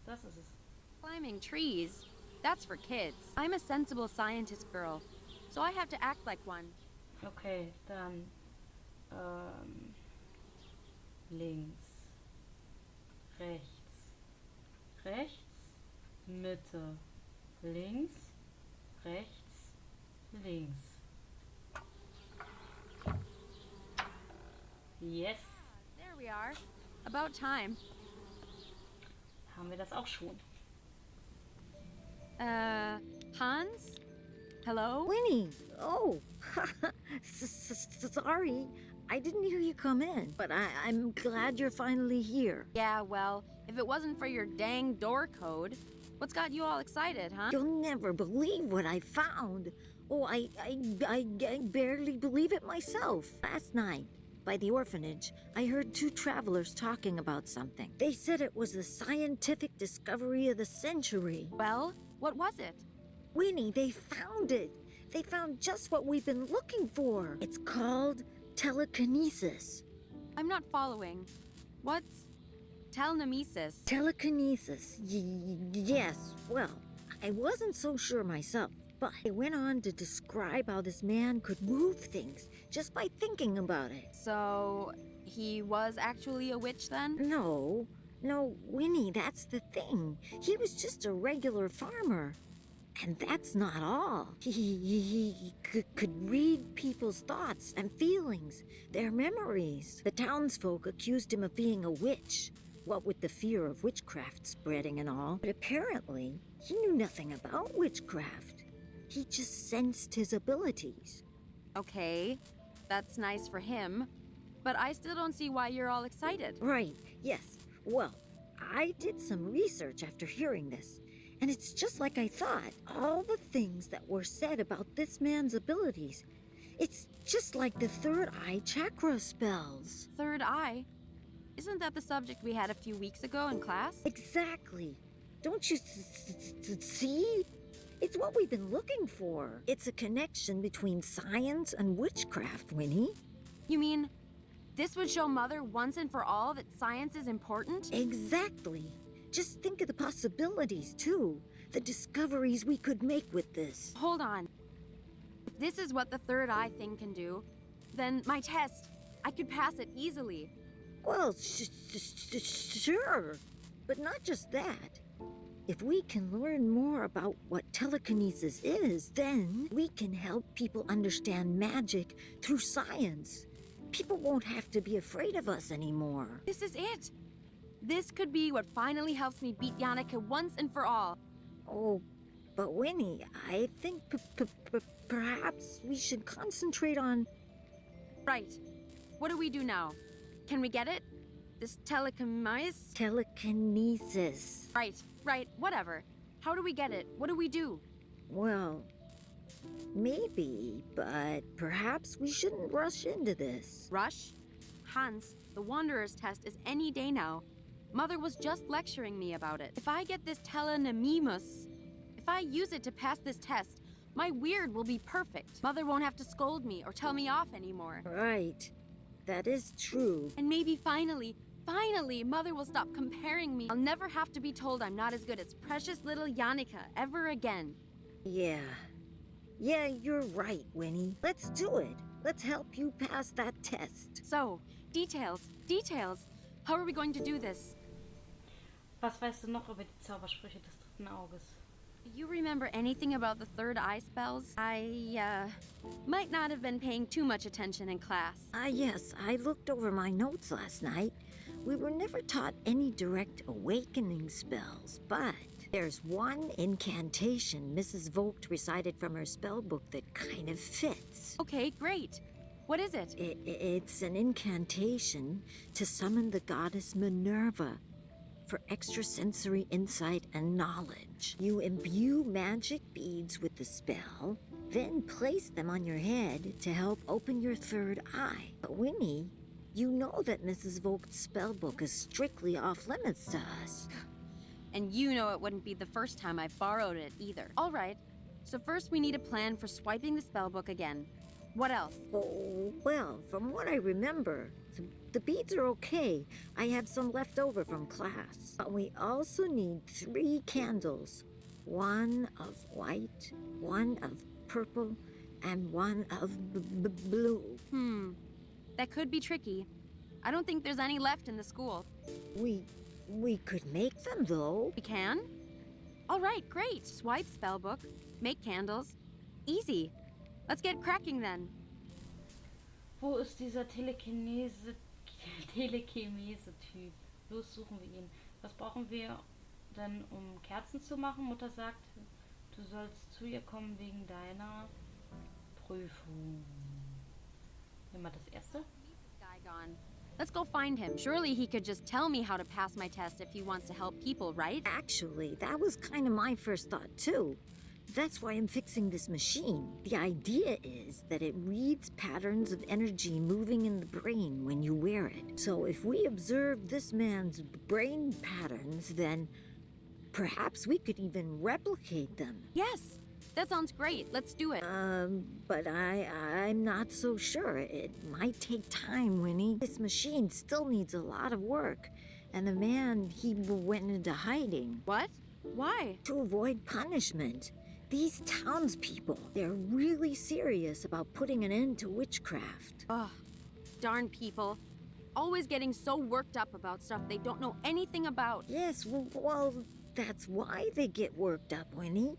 Das ist es. Climbing trees. That's for kids. I'm a sensible scientist girl, so I have to act like one. Okay, dann links, rechts, rechts, Mitte, links, rechts, links. Yes, There we are. About time. haben wir das auch schon. Hans? Hello? Winnie! Oh, sorry. I didn't hear you come in, but I'm glad you're finally here. Yeah, well, if it wasn't for your dang door code, what's got you all excited, huh? You'll never believe what I found. Oh, I barely believe it myself. Last night, by the orphanage, I heard two travelers talking about something. They said it was the scientific discovery of the century. Well, what was it? Winnie, they found it. They found just what we've been looking for. It's called telekinesis. I'm not following. What's telenemesis? Telekinesis. Yes, well, I wasn't so sure myself, but it went on to describe how this man could move things just by thinking about it. So, he was actually a witch then? No, Winnie, that's the thing. He was just a regular farmer. And that's not all. He could read people's thoughts and feelings, their memories. The townsfolk accused him of being a witch, what with the fear of witchcraft spreading and all. But apparently, he knew nothing about witchcraft. He just sensed his abilities. Okay, that's nice for him. But I still don't see why you're all excited. Right, yes. Well, I did some research after hearing this. And it's just like I thought. All the things that were said about this man's abilities. It's just like the third eye chakra spells. Third eye? Isn't that the subject we had a few weeks ago in class? Exactly. Don't you see? It's what we've been looking for. It's a connection between science and witchcraft, Winnie. You mean, this would show Mother once and for all that science is important? Exactly. Just think of the possibilities, too. The discoveries we could make with this. Hold on. If this is what the third eye thing can do, then my test, I could pass it easily. Well, sure. But not just that. If we can learn more about what telekinesis is, then we can help people understand magic through science. People won't have to be afraid of us anymore. This is it. This could be what finally helps me beat Yannicka once and for all. Oh, but Winnie, I think perhaps we should concentrate on... Right. What do we do now? Can we get it? This telekinesis? Telekinesis. Right, whatever. How do we get it? What do we do? Well, maybe, but perhaps we shouldn't rush into this. Rush? Hans, the Wanderer's test is any day now. Mother was just lecturing me about it. If I get this telenemesis, if I use it to pass this test, my weird will be perfect. Mother won't have to scold me or tell me off anymore. Right. That is true. And maybe finally, Mother will stop comparing me. I'll never have to be told I'm not as good as precious little Yannicka ever again. Yeah, you're right, Winnie. Let's do it. Let's help you pass that test. So, details. How are we going to do this? Was weißt du noch über die Zaubersprüche des dritten Auges? Do you remember anything about the third eye spells? I, might not have been paying too much attention in class. Yes, I looked over my notes last night. We were never taught any direct awakening spells, but there's one incantation Mrs. Vogt recited from her spell book that kind of fits. Okay, great. What is it? It's an incantation to summon the goddess Minerva for extrasensory insight and knowledge. You imbue magic beads with the spell, then place them on your head to help open your third eye. But Winnie, you know that Mrs. Vogt's spellbook is strictly off limits to us. And you know it wouldn't be the first time I've borrowed it either. All right, so first we need a plan for swiping the spellbook again. What else? Oh, well, from what I remember, the beads are okay. I have some left over from class. But we also need 3 candles. 1 of white, 1 of purple, and 1 of blue. That could be tricky. I don't think there's any left in the school. We could make them, though. We can? All right, great. Swipe spellbook, make candles. Easy. Let's get cracking then. Wo ist dieser Telekinese-Typ? Los, suchen wir ihn. Was brauchen wir denn, um Kerzen zu machen? Mutter sagt, du sollst zu ihr kommen wegen deiner Prüfung. Nehmen wir das erste. Let's go find him. Surely he could just tell me how to pass my test if he wants to help people, right? Actually, that was kind of my first thought, too. That's why I'm fixing this machine. The idea is that it reads patterns of energy moving in the brain when you wear it. So if we observe this man's brain patterns, then perhaps we could even replicate them. Yes, that sounds great. Let's do it. But I'm not so sure. It might take time, Winnie. This machine still needs a lot of work. And the man, he went into hiding. What? Why? To avoid punishment. These townspeople, they're really serious about putting an end to witchcraft. Ugh, darn people. Always getting so worked up about stuff they don't know anything about. Yes, well, that's why they get worked up, Winnie.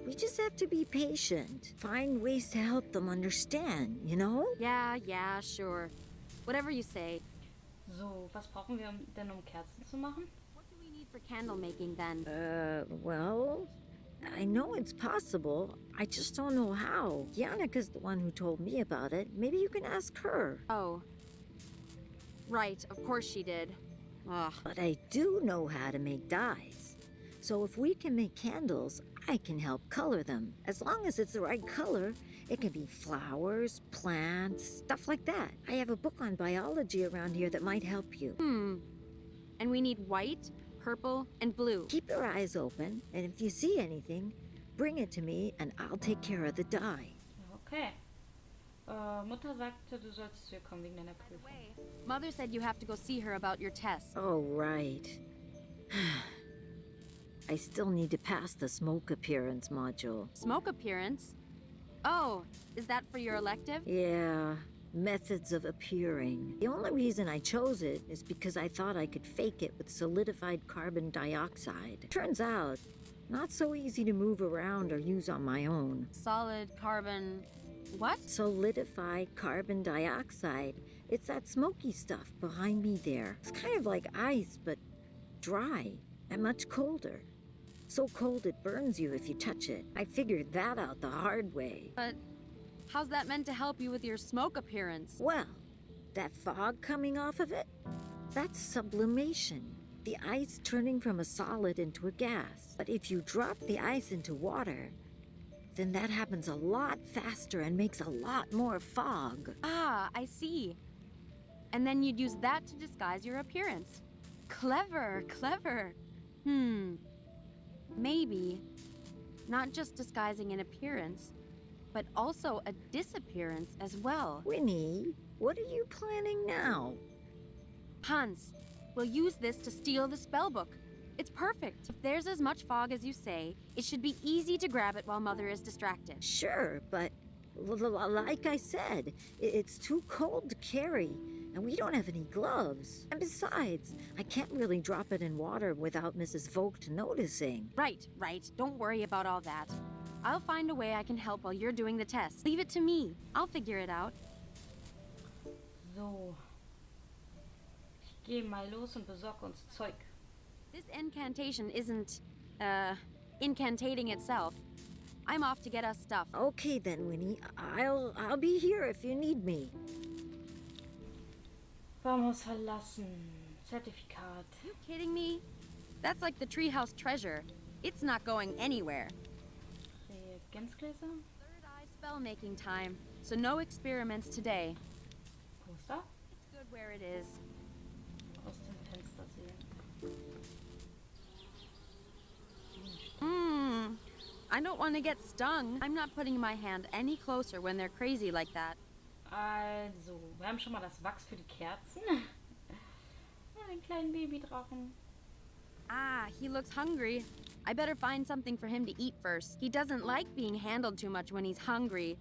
We just have to be patient. Find ways to help them understand, you know? Yeah, sure. Whatever you say. So, was brauchen wir denn, um Kerzen zu machen? What do we need for candle making then? Well, I know it's possible. I just don't know how. Yannika's the one who told me about it. Maybe you can ask her. Oh. Right, of course she did. Ugh. But I do know how to make dyes. So if we can make candles, I can help color them. As long as it's the right color, it can be flowers, plants, stuff like that. I have a book on biology around here that might help you. And we need white, purple, and blue. Keep your eyes open, and if you see anything, bring it to me and I'll take care of the dye. Okay. Mutter sagte, du sollst zu ihr kommen wegen deiner Prüfung. Mother said you have to go see her about your test. Oh, right. I still need to pass the smoke appearance module. Smoke appearance? Oh, is that for your elective? Yeah, methods of appearing. The only reason I chose it is because I thought I could fake it with solidified carbon dioxide. Turns out, not so easy to move around or use on my own. Solid carbon... what? Solidified carbon dioxide. It's that smoky stuff behind me there. It's kind of like ice, but dry and much colder. So cold it burns you if you touch it. I figured that out the hard way. But how's that meant to help you with your smoke appearance? Well, that fog coming off of it, that's sublimation. The ice turning from a solid into a gas. But if you drop the ice into water, then that happens a lot faster and makes a lot more fog. Ah, I see. And then you'd use that to disguise your appearance. Clever. Maybe not just disguising an appearance, but also a disappearance as well. Winnie, what are you planning now? Hans, we'll use this to steal the spellbook. It's perfect. If there's as much fog as you say, it should be easy to grab it while Mother is distracted. Sure, but like I said, it's too cold to carry, and we don't have any gloves. And besides, I can't really drop it in water without Mrs. Vogt noticing. Right. Don't worry about all that. I'll find a way I can help while you're doing the test. Leave it to me. I'll figure it out. So. Ich gehe mal los und besorge uns Zeug. This incantation isn't, incantating itself. I'm off to get us stuff. Okay then, Winnie. I'll be here if you need me. Baumhaus verlassen. Zertifikat. You kidding me? That's like the treehouse treasure. It's not going anywhere. Reagenzgläser. Third eye spell making time, so no experiments today. Poster. It's good where it is. Aus dem Fenster sehen. I don't want to get stung. I'm not putting my hand any closer when they're crazy like that. Also, wir haben schon mal das Wachs für die Kerzen. Einen kleinen Babydrachen. Ah, he looks hungry. I better find something for him to eat first. He doesn't like being handled too much when he's hungry.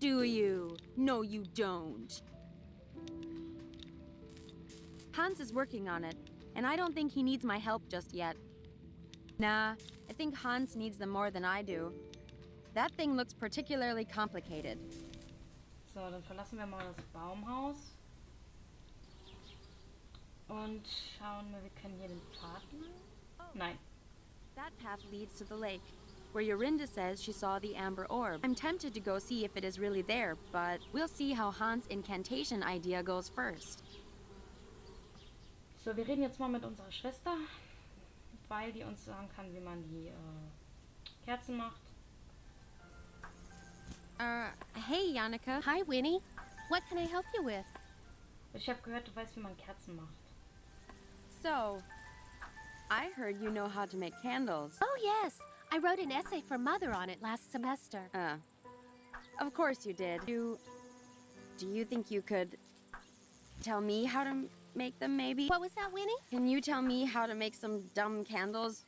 Do you? No, you don't. Hans is working on it, and I don't think he needs my help just yet. Nah, I think Hans needs them more than I do. That thing looks particularly complicated. So, dann verlassen wir mal das Baumhaus. Und schauen wir können hier den Pfad lang. Nein. That path leads to the lake, where Yorinda says she saw the amber orb. I'm tempted to go see if it is really there, but we'll see how Hans' incantation idea goes first. So, wir reden jetzt mal mit unserer Schwester, weil die uns sagen kann, wie man die Kerzen macht. Hey, Yannicka. Hi, Winnie. What can I help you with? Ich habe gehört, du weißt, wie man Kerzen macht. So, I heard you know how to make candles. Oh, yes. I wrote an essay for Mother on it last semester. Of course you did. Do you think you could tell me how to make them, maybe? What was that, Winnie? Can you tell me how to make some dumb candles?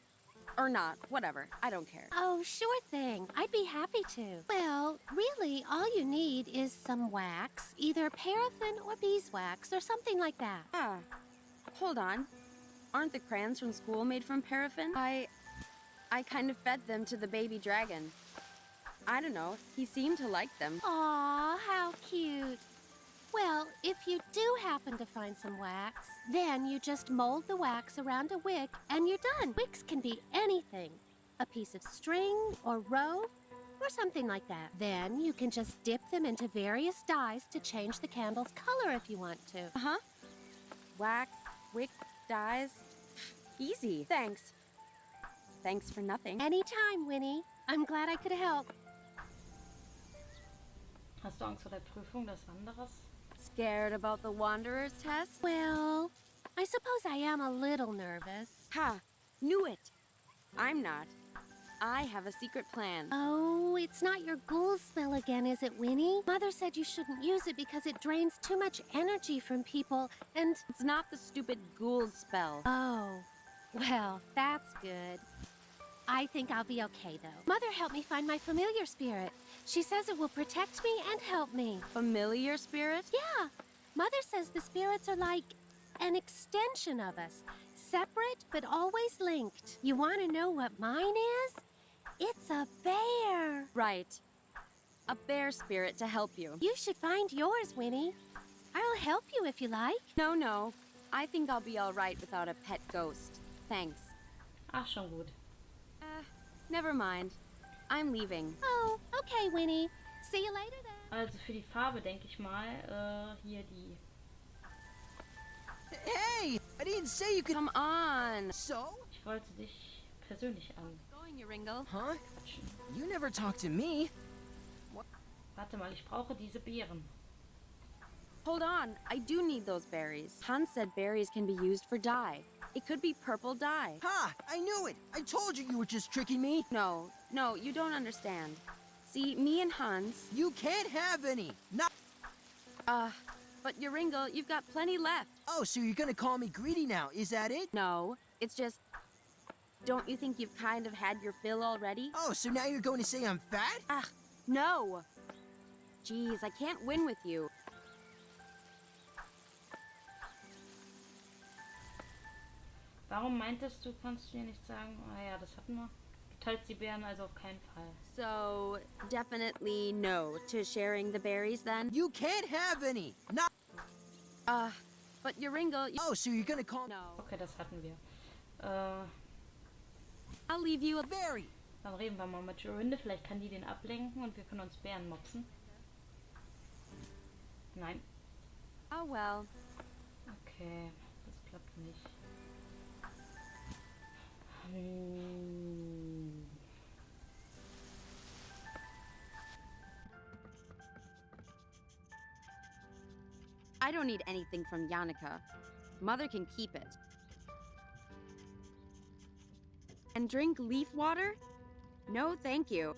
Or not, whatever. I don't care. Oh, sure thing. I'd be happy to. Well, really, all you need is some wax, either paraffin or beeswax or something like that. Ah, hold on. Aren't the crayons from school made from paraffin? I kind of fed them to the baby dragon. I don't know, he seemed to like them. Aw, how cute. Well, if you do happen to find some wax, then you just mold the wax around a wick and you're done. Wicks can be anything. A piece of string or rope or something like that. Then you can just dip them into various dyes to change the candle's color if you want to. Uh-huh. Wax, wick, dyes. Easy. Thanks. Thanks for nothing. Anytime, Winnie. I'm glad I could help. Hast du Angst vor der Prüfung des Wanderers? Scared about the Wanderer's test? Well, I suppose I am a little nervous. Ha! Knew it! I'm not. I have a secret plan. Oh, it's not your ghoul spell again, is it, Winnie? Mother said you shouldn't use it because it drains too much energy from people, and... It's not the stupid ghoul spell. Oh, well, that's good. I think I'll be okay, though. Mother helped me find my familiar spirit. She says it will protect me and help me. Familiar spirit? Yeah. Mother says the spirits are like an extension of us. Separate, but always linked. You want to know what mine is? It's a bear. Right. A bear spirit to help you. You should find yours, Winnie. I'll help you if you like. No. I think I'll be all right without a pet ghost. Thanks. Ach, schon gut. Never mind. I'm leaving. Oh, okay, Winnie. See you later then. Also für die Farbe denke ich mal, hier die. Hey, I didn't say you could. Come on. So? Ich wollte dich persönlich Going, you Ringle. Huh? anquatschen. You never talked to me. Warte mal, ich brauche diese Beeren. Hold on. I do need those berries. Hans said berries can be used for dye. It could be purple dye. Ha! I knew it. I told you you were just tricking me. No, you don't understand. See, me and Hans... You can't have any. Not. But Ringle, you've got plenty left. Oh, so you're gonna call me greedy now? Is that it? No, it's just... Don't you think you've kind of had your fill already? Oh, so now you're going to say I'm fat? No. Jeez, I can't win with you. Warum meintest du, kannst du dir nicht sagen? Ah ja, das hatten wir. Du teilst die Beeren also auf keinen Fall. So, definitely no to sharing the berries then? You can't have any. Not. But Ringle... Oh, so you're gonna call. No. Okay, das hatten wir. I'll leave you a... Berry. Dann reden wir mal mit Jorinde. Vielleicht kann die den ablenken und wir können uns Beeren mopsen. Nein. Oh well. Okay, das klappt nicht. I don't need anything from Yannicka. Mother can keep it. And drink leaf water? No, thank you.